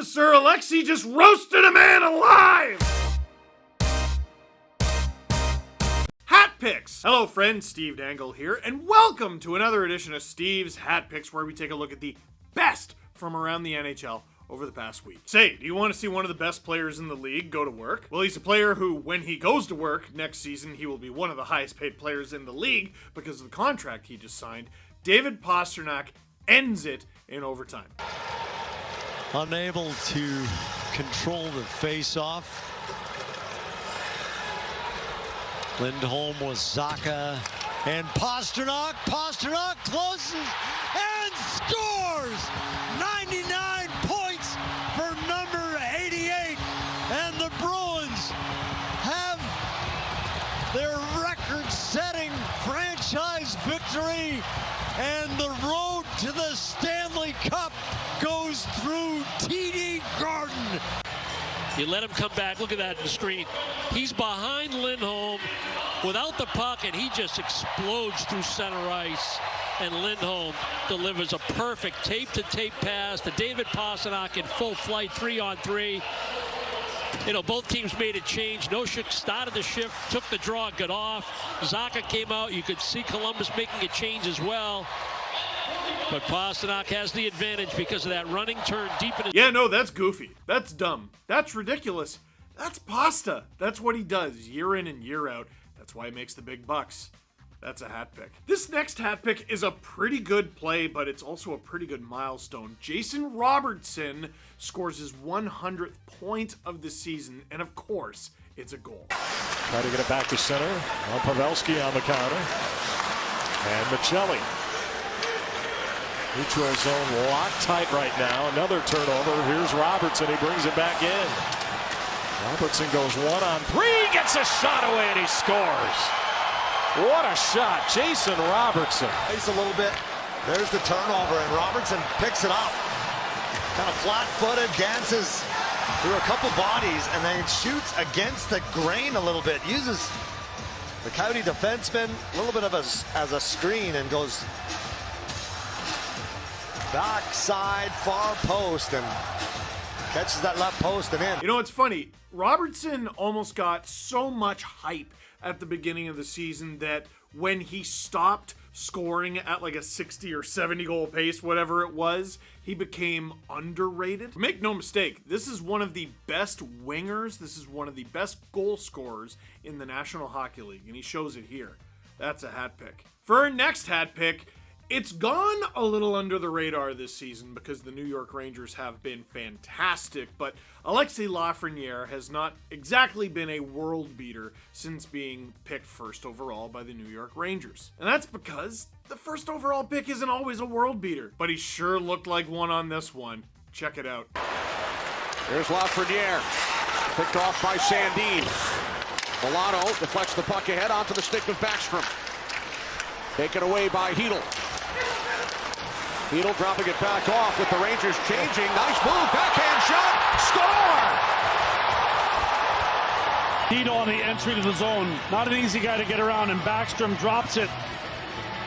Officer Alexis just roasted a man alive! Hat Picks! Hello friends, Steve Dangle here, and welcome to another edition of Steve's Hat Picks, where we take a look at the best from around the NHL over the past week. Say, do you want to see one of the best players in the league go to work? Well, he's a player who, when he goes to work next season, he will be one of the highest paid players in the league because of the contract he just signed. David Pastrnak ends it in overtime. Unable to control the face-off. Lindholm was Zacha and Pastrnak. Pastrnak closes and scores! 99 points for number 88. And the Bruins have their record-setting franchise victory. And the road to the Stanley Cup goes through TD Garden. You let him come back. Look at that in the screen. He's behind Lindholm without the puck, and he just explodes through center ice. And Lindholm delivers a perfect tape-to-tape pass to David Pastrnak in full flight, 3-on-3. You know, both teams made a change. Nosek started the shift, took the draw, got off. Zacha came out. You could see Columbus making a change as well. But Pastrnak has the advantage because of that running turn deep in his... Yeah, no, that's goofy. That's dumb. That's ridiculous. That's pasta. That's what he does year in and year out. That's why he makes the big bucks. That's a hat pick. This next hat pick is a pretty good play, but it's also a pretty good milestone. Jason Robertson scores his 100th point of the season, and of course, it's a goal. Try to get it back to center. Pavelski on the counter. And Michelli. Neutral zone locked tight right now. Another turnover. Here's Robertson. He brings it back in. Robertson goes 1-on-3. Gets a shot away and he scores. What a shot. Jason Robertson. He's a little bit. There's the turnover and Robertson picks it up. Kind of flat-footed, dances through a couple bodies and then shoots against the grain a little bit. Uses the Coyote defenseman a little bit of as a screen and goes backside far post and catches that left post and in. You know, it's funny. Robertson almost got so much hype at the beginning of the season that when he stopped scoring at like a 60 or 70 goal pace, whatever it was, he became underrated. Make no mistake, this is one of the best wingers. This is one of the best goal scorers in the National Hockey League, and he shows it here. That's a hat pick. For our next hat pick, it's gone a little under the radar this season because the New York Rangers have been fantastic, but Alexis Lafrenière has not exactly been a world beater since being picked first overall by the New York Rangers. And that's because the first overall pick isn't always a world beater, but he sure looked like one on this one. Check it out. Here's Lafreniere, picked off by Sandin. Milano deflects the puck ahead onto the stick of Backstrom. Taken away by Hedl. Hedl dropping it back off with the Rangers changing. Nice move, backhand shot, score! Hedl on the entry to the zone. Not an easy guy to get around, and Backstrom drops it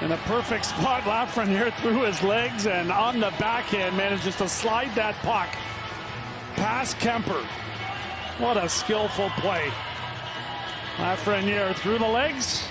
in a perfect spot. Lafreniere through his legs, and on the backhand manages to slide that puck past Kemper. What a skillful play. Lafreniere through the legs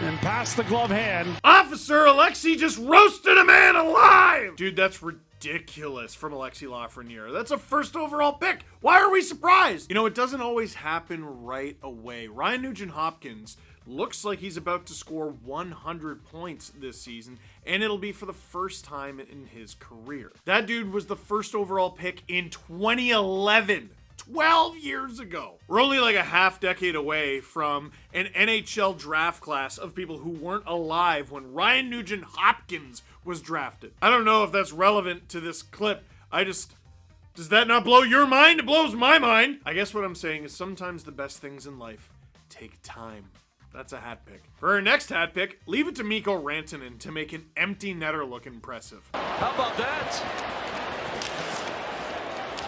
and past the glove hand. Officer Alexis just roasted a man alive! Dude, that's ridiculous from Alexis Lafreniere. That's a first overall pick. Why are we surprised? You know, it doesn't always happen right away. Ryan Nugent-Hopkins looks like he's about to score 100 points this season, and it'll be for the first time in his career. That dude was the first overall pick in 2011. 12 years ago. We're only like a half decade away from an NHL draft class of people who weren't alive when Ryan Nugent-Hopkins was drafted. I don't know if that's relevant to this clip. Does that not blow your mind? It blows my mind. I guess what I'm saying is sometimes the best things in life take time. That's a hat pick. For our next hat pick, leave it to Miro Aaltonen to make an empty netter look impressive. How about that?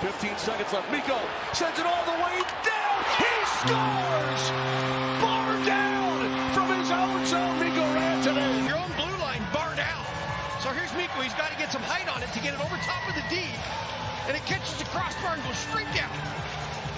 15 seconds left. Mikko sends it all the way down. He scores! Bar down from his own zone. Miro Aaltonen. Your own blue line bar down. So here's Mikko. He's got to get some height on it to get it over top of the D. and it catches the crossbar and goes straight down.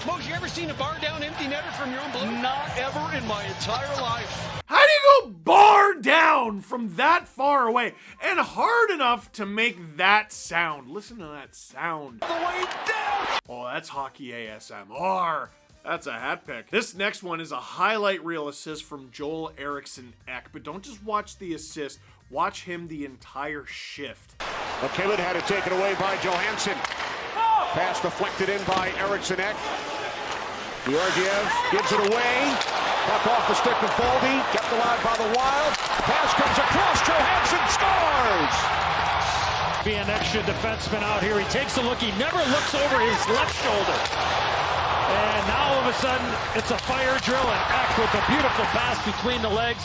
Mose, you ever seen a bar down empty netter from your own blue? Not ever in my entire life. How do you go bar down from that far away and hard enough to make that sound? Listen to that sound. The way down. Oh, that's hockey ASMR. That's a hat pick. This next one is a highlight reel assist from Joel Eriksson Ek, but don't just watch the assist, watch him the entire shift. McKibben had it taken away by Johansen. Pass deflected in by Eriksson Ek. Georgiev gives it away. Puck off the stick of Boldy. Kept alive by the Wild. Pass comes across. Johansen scores! Be an extra defenseman out here. He takes a look. He never looks over his left shoulder. And now all of a sudden, it's a fire drill, and Ek with a beautiful pass between the legs.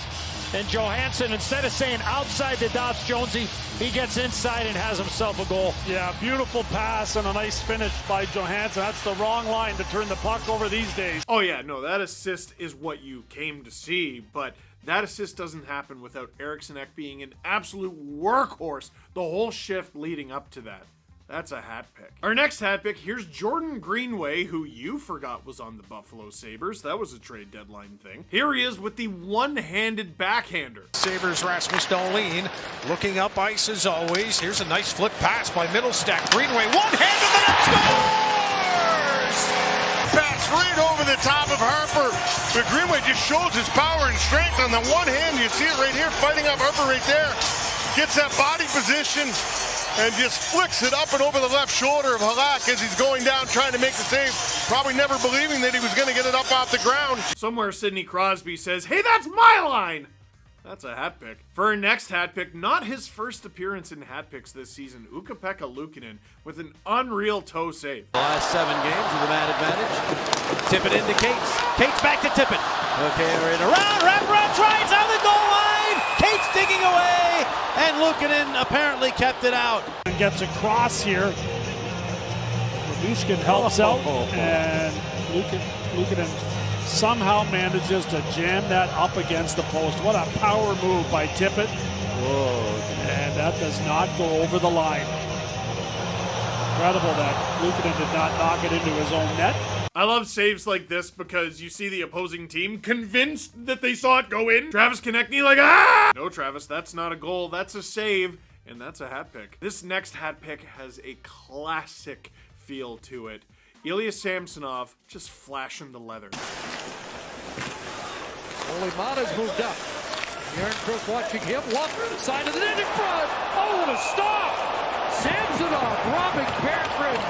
And Johansen, instead of saying outside the dots, Jonesy, he gets inside and has himself a goal. Yeah, beautiful pass and a nice finish by Johansen. That's the wrong line to turn the puck over these days. Oh yeah, no, that assist is what you came to see, but that assist doesn't happen without Eriksson Ek being an absolute workhorse the whole shift leading up to that. That's a hat pick. Our next hat pick, here's Jordan Greenway, who you forgot was on the Buffalo Sabres. That was a trade deadline thing. Here he is with the one-handed backhander. Sabres Rasmus Dahlin looking up ice as always. Here's a nice flip pass by Middlestack. Greenway one-handed and it scores! Pass right over the top of Harper. But Greenway just shows his power and strength on the one hand. You see it right here, fighting up Harper right there. Gets that body position and just flicks it up and over the left shoulder of Halak as he's going down trying to make the save, probably never believing that he was going to get it up off the ground. Somewhere Sidney Crosby says, hey, that's my line! That's a hat pick. For our next hat pick, not his first appearance in hat picks this season, Ukko-Pekka Luukkonen with an unreal toe save. The last 7 games with a man advantage. Tip it into Cates. Cates back to Tippett. Okay, right around, wrap around, tries on the goal line. Cates digging away, and Luukkonen apparently kept it out. And gets across here. Rabushkin helps out, and Luukkonen somehow manages to jam that up against the post. What a power move by Tippett. Whoa. And that does not go over the line. Incredible that Luukkonen did not knock it into his own net. I love saves like this because you see the opposing team convinced that they saw it go in. Travis Konechny like, ah! No, Travis, that's not a goal. That's a save, and that's a hat pick. This next hat pick has a classic feel to it. Ilya Samsonov just flashing the leather. Olimata's moved up. Ehrenkrug watching him. Walker, the side of the net in front. Oh, what a stop! Samsonov robbing Berggren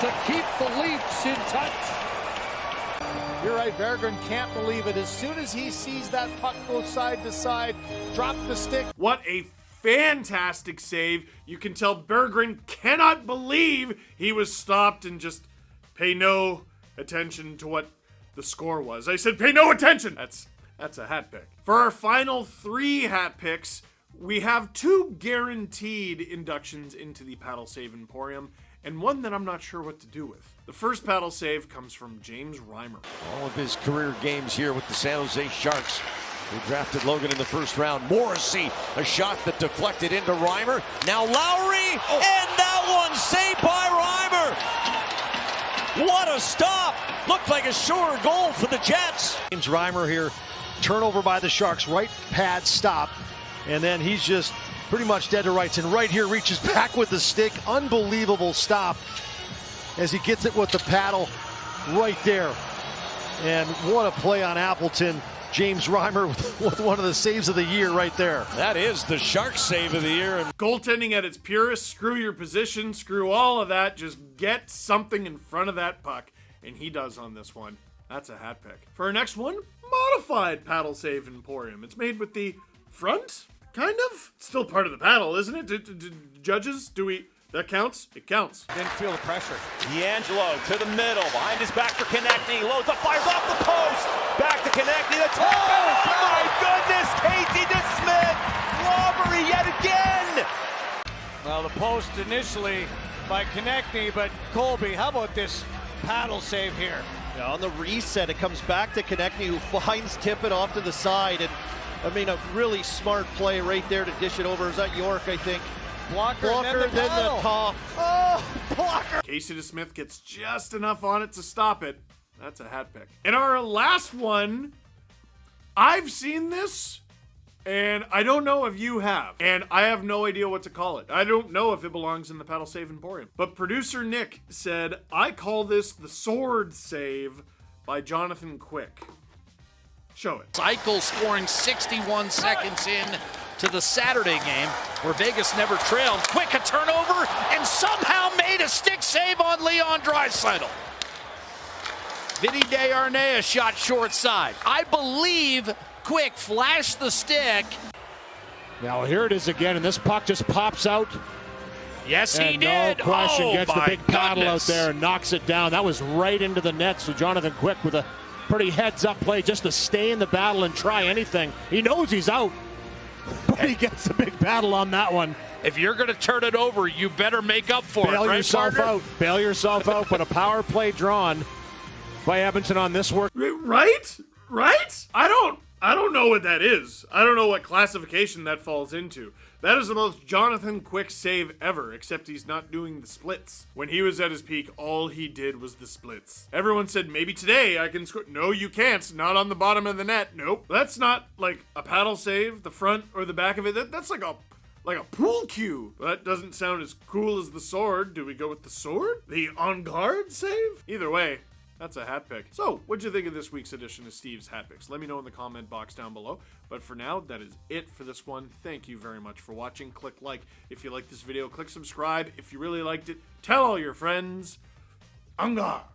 to keep the Leafs in touch. You're right, Berggren can't believe it. As soon as he sees that puck go side to side, drop the stick. What a fantastic save. You can tell Berggren cannot believe he was stopped and just pay no attention to what the score was. I said pay no attention. That's a hat pick. For our final 3 hat picks, we have 2 guaranteed inductions into the Paddle Save Emporium, and one that I'm not sure what to do with. The first paddle save comes from James Reimer. All of his career games here with the San Jose Sharks. They drafted Logan in the first round. Morrissey, a shot that deflected into Reimer. Now Lowry, and that one saved by Reimer. What a stop! Looked like a sure goal for the Jets. James Reimer here, turnover by the Sharks, right pad stop, and then he's just pretty much dead to rights, and right here reaches back with the stick. Unbelievable stop as he gets it with the paddle right there. And what a play on Appleton. James Reimer with one of the saves of the year right there. That is the Sharks save of the year. Goaltending at its purest. Screw your position, screw all of that. Just get something in front of that puck. And he does on this one. That's a hat pick. For our next one, modified paddle save Emporium. It's made with the front, kind of. It's still part of the paddle, isn't it? Judges, do we... That counts? It counts. Didn't feel the pressure. D'Angelo to the middle, behind his back for Konechny, loads up, fires off the post, back to Konechny, the top. Oh my goodness, Casey DeSmith, robbery yet again. Well, the post initially by Konechny, but Colby, how about this paddle save here? Yeah, on the reset, it comes back to Konechny, who finds Tippett off to the side, and I mean, a really smart play right there to dish it over. Is that York, I think? Blocker and Blocker, then the paddle. call. Oh, blocker. Casey DeSmith gets just enough on it to stop it. That's a hat pick. And our last one, I've seen this, and I don't know if you have. And I have no idea what to call it. I don't know if it belongs in the Paddle Save Emporium. But producer Nick said, I call this the sword save by Jonathan Quick. Show it. Cycle scoring 61 seconds in to the Saturday game where Vegas never trailed. Quick a turnover and somehow made a stick save on Leon Draisaitl. Vinny Desharnais shot short side. I believe Quick flashed the stick. Now here it is again, and this puck just pops out. Yes, he And did. no question, gets the big paddle out goodness. there and knocks it down. That was right into the net, so Jonathan Quick with a pretty heads-up play just to stay in the battle and try anything. He knows he's out, but he gets the big battle on that one. If you're going to turn it over, you better make up for Bail it, right, yourself partner? out. Bail yourself out, but a power play drawn by Edmonton on this work. Right? I don't know what that is. I don't know what classification that falls into. That is the most Jonathan Quick save ever, except he's not doing the splits. When he was at his peak, all he did was the splits. Everyone said, maybe today I can score. No, you can't. Not on the bottom of the net. Nope. That's not like a paddle save, the front or the back of it. That's like a pool cue. That doesn't sound as cool as the sword. Do we go with the sword? The on guard save? Either way, that's a hat pick. So, what'd you think of this week's edition of Steve's Hat Picks? Let me know in the comment box down below. But for now, that is it for this one. Thank you very much for watching. Click like if you liked this video. Click subscribe if you really liked it. Tell all your friends. Angar!